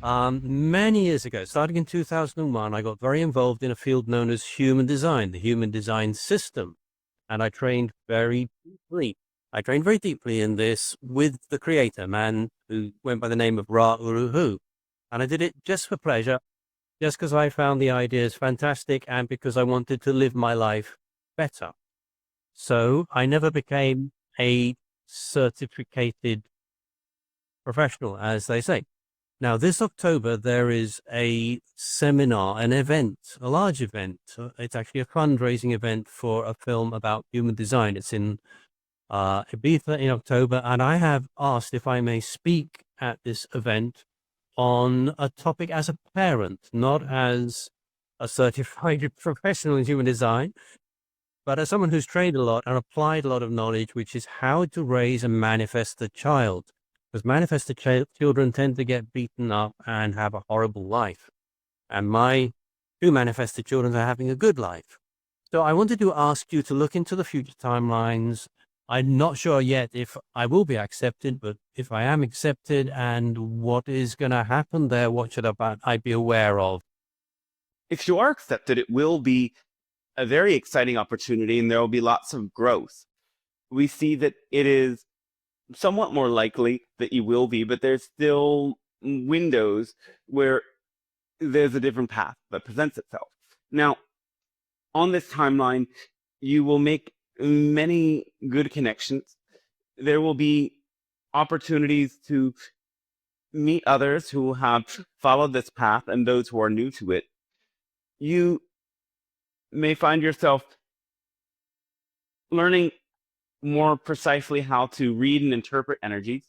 Many years ago, starting in 2001, I got very involved in a field known as human design, the human design system. And I trained very deeply. I trained very deeply in this with the creator, a man who went by the name of Ra Uru. And I did it just for pleasure, just because I found the ideas fantastic and because I wanted to live my life better. So I never became a certificated professional, as they say. Now, this October, there is a seminar, an event, a large event. It's actually a fundraising event for a film about human design. It's in Ibiza in October, and I have asked if I may speak at this event on a topic as a parent, not as a certified professional in human design, but as someone who's trained a lot and applied a lot of knowledge, which is how to raise and manifest a child. Because manifested children tend to get beaten up and have a horrible life. And my two manifested children are having a good life. So I wanted to ask you to look into the future timelines. I'm not sure yet if I will be accepted, but if I am accepted and what is going to happen there, what should I be aware of? If you are accepted, it will be a very exciting opportunity and there will be lots of growth. We see that it is somewhat more likely that you will be, but there's still windows where there's a different path that presents itself. Now, on this timeline, you will make many good connections. There will be opportunities to meet others who have followed this path and those who are new to it. You may find yourself learning more precisely how to read and interpret energies.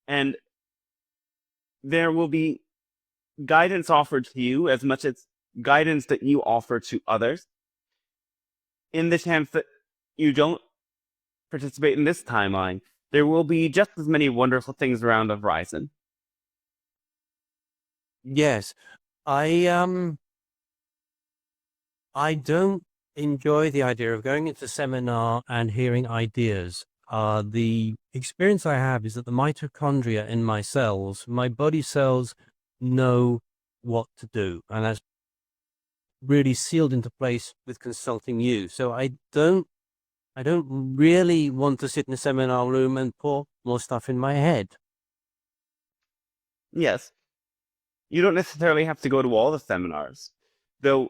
And there will be guidance offered to you as much as guidance that you offer to others. In the chance that you don't participate in this timeline, there will be just as many wonderful things around the horizon. Yes, I I don't enjoy the idea of going into seminar and hearing ideas. The experience I have is that the mitochondria in my cells, my body cells, know what to do, and that's really sealed into place with consulting you. So I don't really want to sit in a seminar room and pour more stuff in my head. Yes, you don't necessarily have to go to all the seminars, though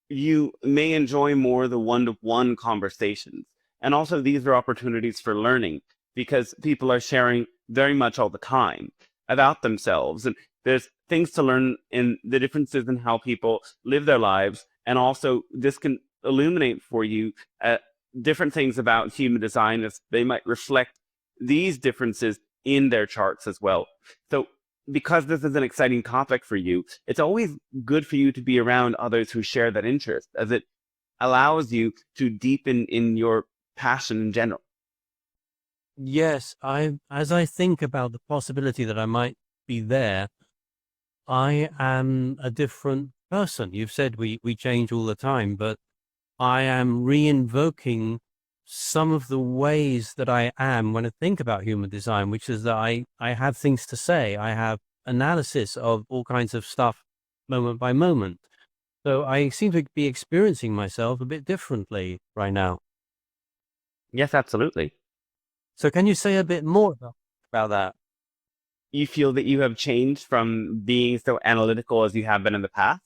you may enjoy more the one-to-one conversations. And also, these are opportunities for learning because people are sharing very much all the time about themselves. And there's things to learn in the differences in how people live their lives. And also, this can illuminate for you different things about human design as they might reflect these differences in their charts as well. So because this is an exciting topic for you, it's always good for you to be around others who share that interest, as it allows you to deepen in your passion in general. Yes, as I think about the possibility that I might be there, I am a different person. You've said we change all the time, but I am re-invoking some of the ways that I am when I think about human design, which is that I have things to say. I have analysis of all kinds of stuff moment by moment. So I seem to be experiencing myself a bit differently right now. Yes, absolutely. So can you say a bit more about that? You feel that you have changed from being so analytical as you have been in the past?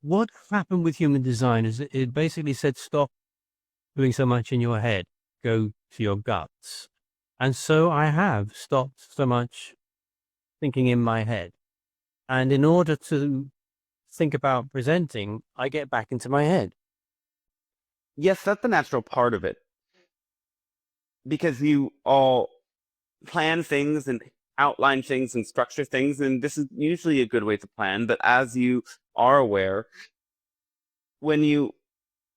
What happened with human design is it basically said, stop doing so much in your head, go to your guts. And so I have stopped so much thinking in my head. And in order to think about presenting, I get back into my head. Yes, that's the natural part of it. Because you all plan things and outline things and structure things, and this is usually a good way to plan. But as you are aware, when you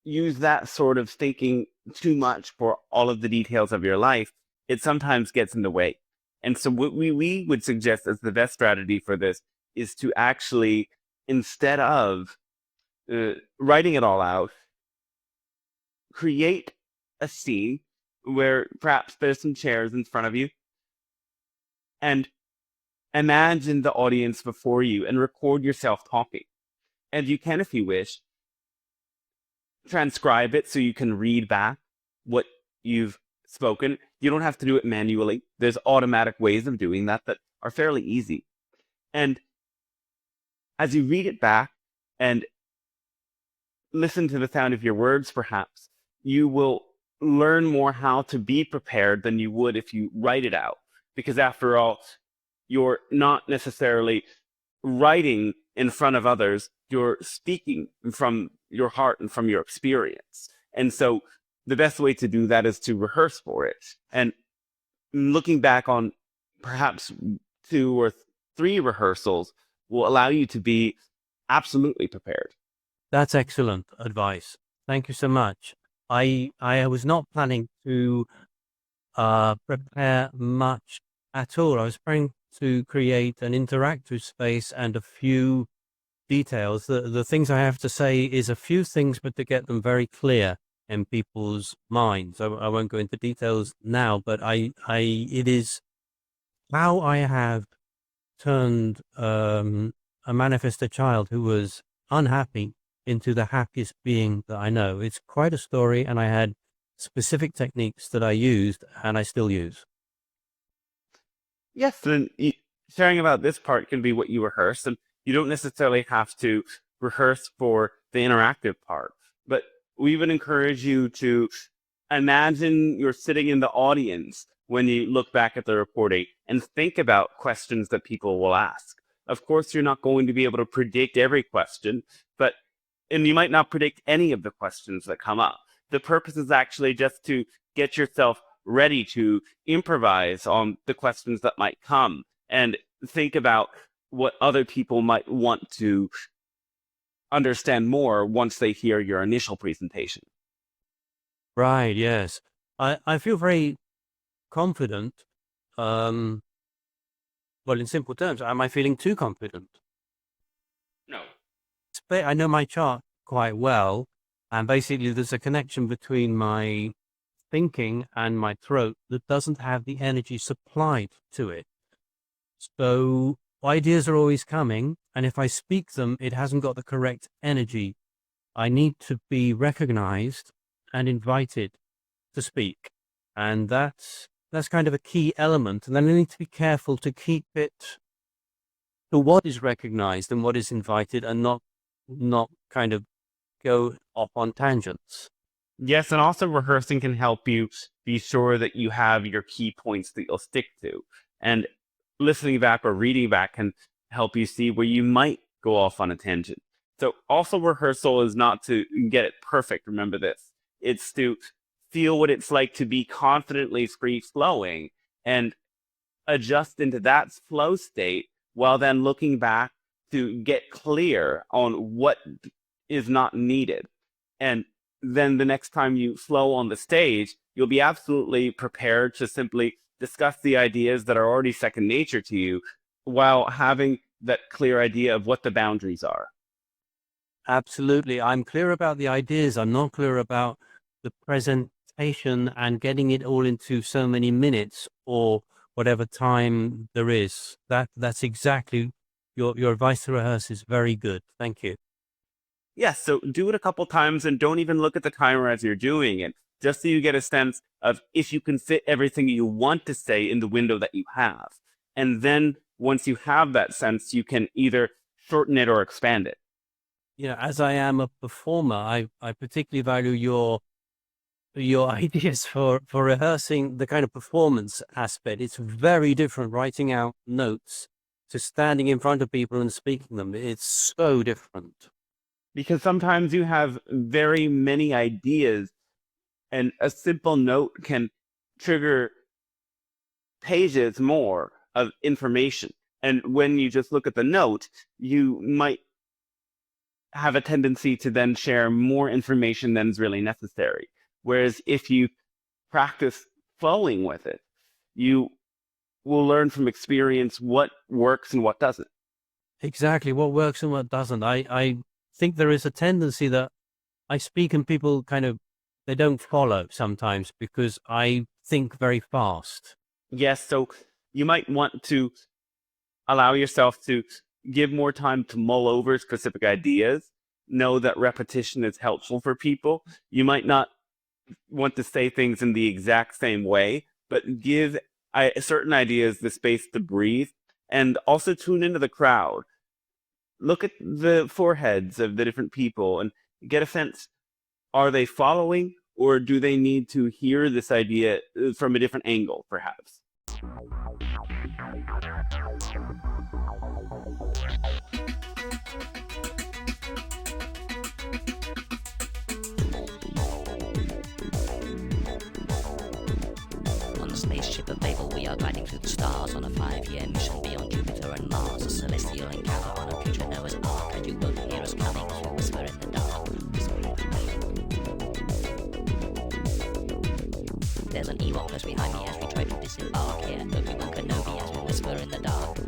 use that sort of thinking too much for all of the details of your life, it sometimes gets in the way. And so what we would suggest as the best strategy for this is to actually, instead of writing it all out, create a scene where perhaps there's some chairs in front of you and imagine the audience before you and record yourself talking. And you can, if you wish, transcribe it so you can read back what you've spoken. You don't have to do it manually. There's automatic ways of doing that that are fairly easy. And as you read it back and listen to the sound of your words, perhaps, you will learn more how to be prepared than you would if you write it out. Because after all, you're not necessarily writing in front of others, you're speaking from your heart and from your experience. And so the best way to do that is to rehearse for it. And looking back on perhaps two or three rehearsals will allow you to be absolutely prepared. That's excellent advice. Thank you so much. I was not planning to prepare much at all. I was trying to create an interactive space and a few details. The things I have to say is a few things, but to get them very clear in people's minds. I won't go into details now, but it is how I have turned a manifested child who was unhappy into the happiest being that I know. It's quite a story, and I had specific techniques that I used and I still use. Yes, and sharing about this part can be what you rehearse, and you don't necessarily have to rehearse for the interactive part. But we would encourage you to imagine you're sitting in the audience when you look back at the recording and think about questions that people will ask. Of course, you're not going to be able to predict every question, but and you might not predict any of the questions that come up. The purpose is actually just to get yourself ready to improvise on the questions that might come and think about what other people might want to understand more once they hear your initial presentation. Right, yes. I feel very confident. Um, well, in simple terms, am I feeling too confident? No. I know my chart quite well, and basically there's a connection between my thinking and my throat that doesn't have the energy supplied to it. So ideas are always coming, and if I speak them, it hasn't got the correct energy. I need to be recognized and invited to speak. And that's kind of a key element. And then I need to be careful to keep it to what is recognized and what is invited, and not kind of go off on tangents. Yes, and also rehearsing can help you be sure that you have your key points that you'll stick to. And listening back or reading back can help you see where you might go off on a tangent. So, also, rehearsal is not to get it perfect. Remember this, it's to feel what it's like to be confidently free flowing and adjust into that flow state while then looking back to get clear on what is not needed. And then the next time you flow on the stage, you'll be absolutely prepared to simply discuss the ideas that are already second nature to you while having that clear idea of what the boundaries are. Absolutely. I'm clear about the ideas. I'm not clear about the presentation and getting it all into so many minutes or whatever time there is. That's exactly your advice to rehearse is very good. Thank you. Yes, so do it a couple times and don't even look at the timer as you're doing it, just so you get a sense of if you can fit everything you want to say in the window that you have. And then once you have that sense, you can either shorten it or expand it. As I am a performer, I particularly value your ideas for rehearsing the kind of performance aspect. It's very different writing out notes to standing in front of people and speaking them. It's so different. Because sometimes you have very many ideas, and a simple note can trigger pages more of information. And when you just look at the note, you might have a tendency to then share more information than is really necessary. Whereas if you practice flowing with it, you will learn from experience what works and what doesn't. Exactly what works and what doesn't. I think there is a tendency that I speak and people kind of they don't follow sometimes because I think very fast. Yes, so you might want to Allow yourself to give more time to mull over specific ideas. Know that repetition is helpful for people. You might not want to say things in the exact same way, but give certain ideas the space to breathe, and also tune into the crowd. Look at the foreheads of the different people and get a sense, are they following, or do they need to hear this idea from a different angle, perhaps? On the spaceship of Babel, we are gliding through the stars on a 5-year mission beyond Jupiter and Mars. A celestial encounter on a future Noah's Ark, and you won't hear us coming as we whisper in the dark. There's an Ewok close behind me as we try to disembark here. Obi-Wan Kenobi as we whisper in the dark.